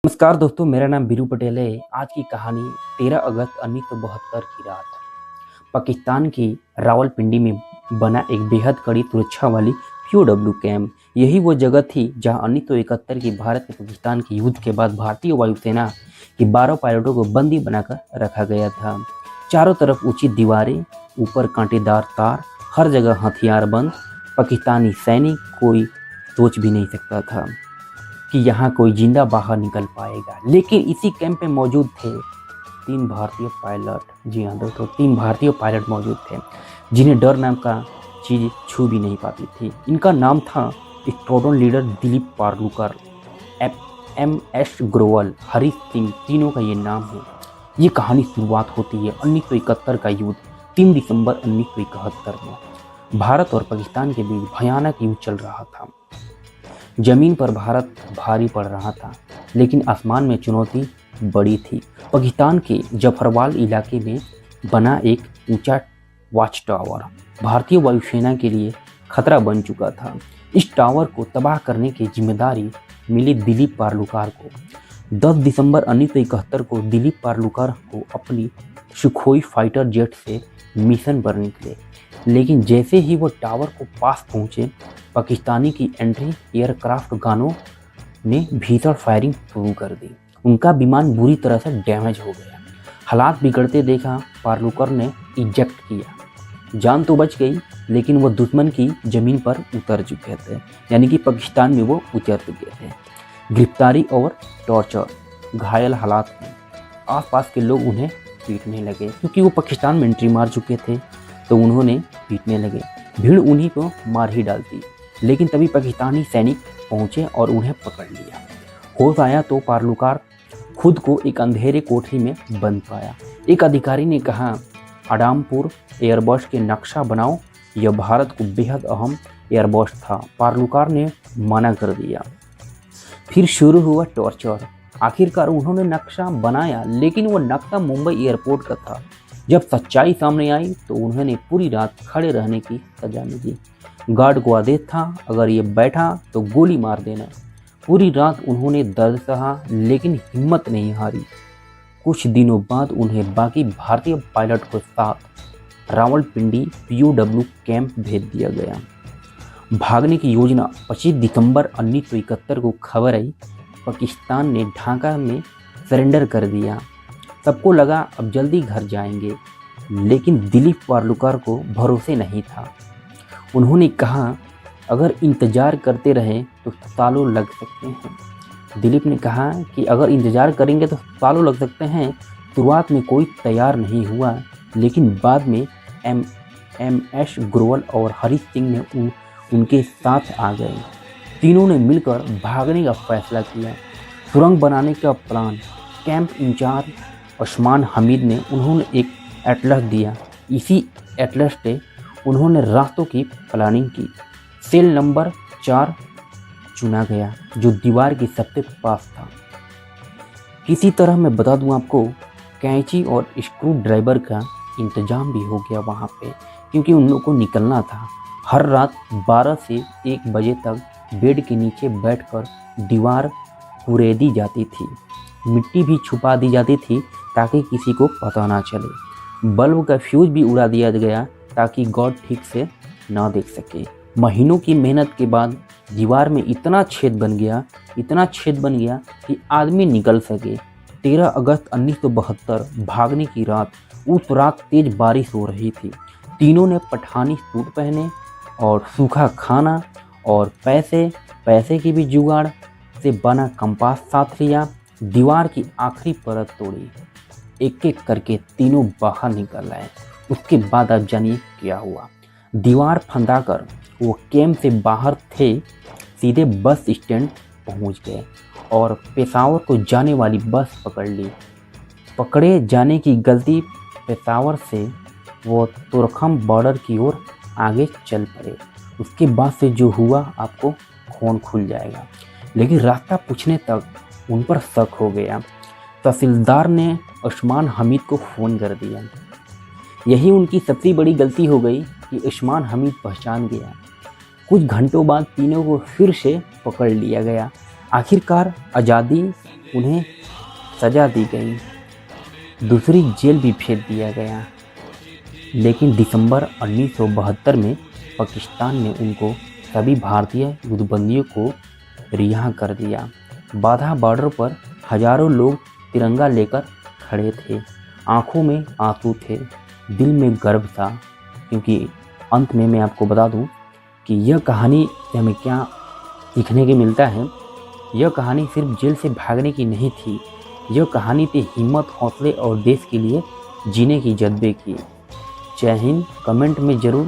नमस्कार दोस्तों, मेरा नाम बीरू पटेल है। आज की कहानी 13 अगस्त 1972 की रात पाकिस्तान की रावलपिंडी में बना एक बेहद कड़ी सुरक्षा वाली पीओडब्ल्यू कैंप। यही वो जगह थी जहां 1971 की भारत और पाकिस्तान के युद्ध के बाद भारतीय वायुसेना के 12 पायलटों को बंदी बनाकर रखा गया था। चारों तरफ ऊंची दीवारें, ऊपर कांटेदार तार, हर जगह हथियार बंद। पाकिस्तानी सैनिक कोई सोच भी नहीं सकता था कि यहाँ कोई जिंदा बाहर निकल पाएगा। लेकिन इसी कैंप में मौजूद थे 3 भारतीय पायलट। जी हाँ दोस्तों, 3 भारतीय पायलट मौजूद थे जिन्हें डर नाम का चीज़ छू भी नहीं पाती थी। इनका नाम था squadron leader Dilip Parulkar, MS Grover, Harish Singh. तीनों का ये नाम है। ये कहानी शुरुआत होती है 1971 का युद्ध 3 दिसंबर 1971 में। भारत और पाकिस्तान के बीच भयानक युद्ध चल रहा था। जमीन पर भारत भारी पड़ रहा था, लेकिन आसमान में चुनौती बड़ी थी। पाकिस्तान के जफरवाल इलाके में बना एक ऊंचा वॉच टावर भारतीय वायुसेना के लिए खतरा बन चुका था। इस टावर को तबाह करने की जिम्मेदारी मिली दिलीप पार्लुकर को। 10 दिसंबर 1971 को दिलीप पार्लुकर को अपनी सुखोई फाइटर जेट से मिशन पर निकले, लेकिन जैसे ही वो टावर को पास पहुंचे, पाकिस्तानी की एंट्री एयरक्राफ्ट गनों ने भीतर फायरिंग शुरू कर दी। उनका विमान बुरी तरह से डैमेज हो गया। हालात बिगड़ते देखा पार्लुकर ने इजेक्ट किया। जान तो बच गई, लेकिन वो दुश्मन की ज़मीन पर उतर चुके थे, यानी कि पाकिस्तान में वो उतर चुके थे। गिरफ्तारी और टॉर्चर, घायल हालात में आसपास के लोग उन्हें पीटने लगे, क्योंकि वो पाकिस्तान में एंट्री मार चुके थे, तो उन्होंने पीटने लगे। भीड़ उन्हीं को मार ही डालती, लेकिन तभी पाकिस्तानी सैनिक पहुंचे और उन्हें पकड़ लिया। होश आया तो पार्लुकर खुद को एक अंधेरे कोठरी में बंद पाया। एक अधिकारी ने कहा, आडमपुर एयरबस के नक्शा बनाओ। यह भारत को बेहद अहम एयरबस था। पार्लुकर ने मना कर दिया। फिर शुरू हुआ टॉर्चर। आखिरकार उन्होंने नक्शा बनाया, लेकिन वो नक्शा मुंबई एयरपोर्ट का था। जब सच्चाई सामने आई तो उन्होंने पूरी रात खड़े रहने की सजा मिली। गार्ड को आदेश था, अगर ये बैठा तो गोली मार देना। पूरी रात उन्होंने दर्द सहा, लेकिन हिम्मत नहीं हारी। कुछ दिनों बाद उन्हें बाकी भारतीय पायलट के साथ रावलपिंडी पीओडब्ल्यू कैंप भेज दिया गया। भागने की योजना 25 दिसंबर 1971 को खबर आई। पाकिस्तान ने ढाका में सरेंडर कर दिया। सबको लगा अब जल्दी घर जाएंगे, लेकिन दिलीप पार्लुकर को भरोसे नहीं था। उन्होंने कहा, अगर इंतज़ार करते रहें तो सालों लग सकते हैं। दिलीप ने कहा कि अगर इंतज़ार करेंगे तो सालों लग सकते हैं। शुरुआत में कोई तैयार नहीं हुआ, लेकिन बाद में MS ग्रोवर और हरीश सिंह ने उनके साथ आ गए। तीनों ने मिलकर भागने का फैसला किया। सुरंग बनाने का plan camp incharge Usman Hamid ने उन्होंने एक एटलस दिया। इसी एटलस से उन्होंने रास्तों की प्लानिंग की। सेल नंबर 4 चुना गया, जो दीवार के सबसे पास था। किसी तरह मैं बता दूं आपको, कैंची और स्क्रू ड्राइवर का इंतजाम भी हो गया वहाँ पे, क्योंकि उन लोगों को निकलना था। हर रात 12 से 1 बजे तक बेड के नीचे बैठकर दीवार कुरेदी जाती थी। मिट्टी भी छुपा दी जाती थी ताकि किसी को पता ना चले। बल्ब का फ्यूज भी उड़ा दिया गया ताकि गार्ड ठीक से ना देख सके। महीनों की मेहनत के बाद दीवार में इतना छेद बन गया कि आदमी निकल सके। 13 अगस्त 1972 भागने की रात। उस रात तेज बारिश हो रही थी। तीनों ने पठानी सूट पहने और सूखा खाना और पैसे की भी जुगाड़ से बना कंपास साथ लिया। दीवार की आखिरी परत तोड़ी। एक एक करके तीनों बाहर निकल आए। उसके बाद आप जानिए क्या हुआ। दीवार फंदाकर वो कैंप से बाहर थे, सीधे बस स्टैंड पहुंच गए और पेशावर को जाने वाली बस पकड़ ली। पकड़े जाने की गलती पेशावर से वो तुरखम बॉर्डर की ओर आगे चल पड़े। उसके बाद से जो हुआ आपको खून खुल जाएगा। लेकिन रास्ता पूछने तक उन पर शक हो गया। तहसीलदार ने उस्मान हमीद को फ़ोन कर दिया। यही उनकी सबसे बड़ी गलती हो गई कि उस्मान हमीद पहचान गया। कुछ घंटों बाद तीनों को फिर से पकड़ लिया गया। आखिरकार आज़ादी उन्हें सज़ा दी गई, दूसरी जेल भी भेज दिया गया। लेकिन दिसंबर 1972 में पाकिस्तान ने उनको सभी भारतीय युद्धबंदियों को रिहा कर दिया। बाघा बॉर्डर पर हजारों लोग तिरंगा लेकर खड़े थे, आंखों में आंसू थे, दिल में गर्व था, क्योंकि अंत में मैं आपको बता दूं कि यह कहानी से हमें क्या सीखने के मिलता है। यह कहानी सिर्फ जेल से भागने की नहीं थी, यह कहानी थी हिम्मत, हौसले और देश के लिए जीने की जज्बे की। जय हिंद। कमेंट में जरूर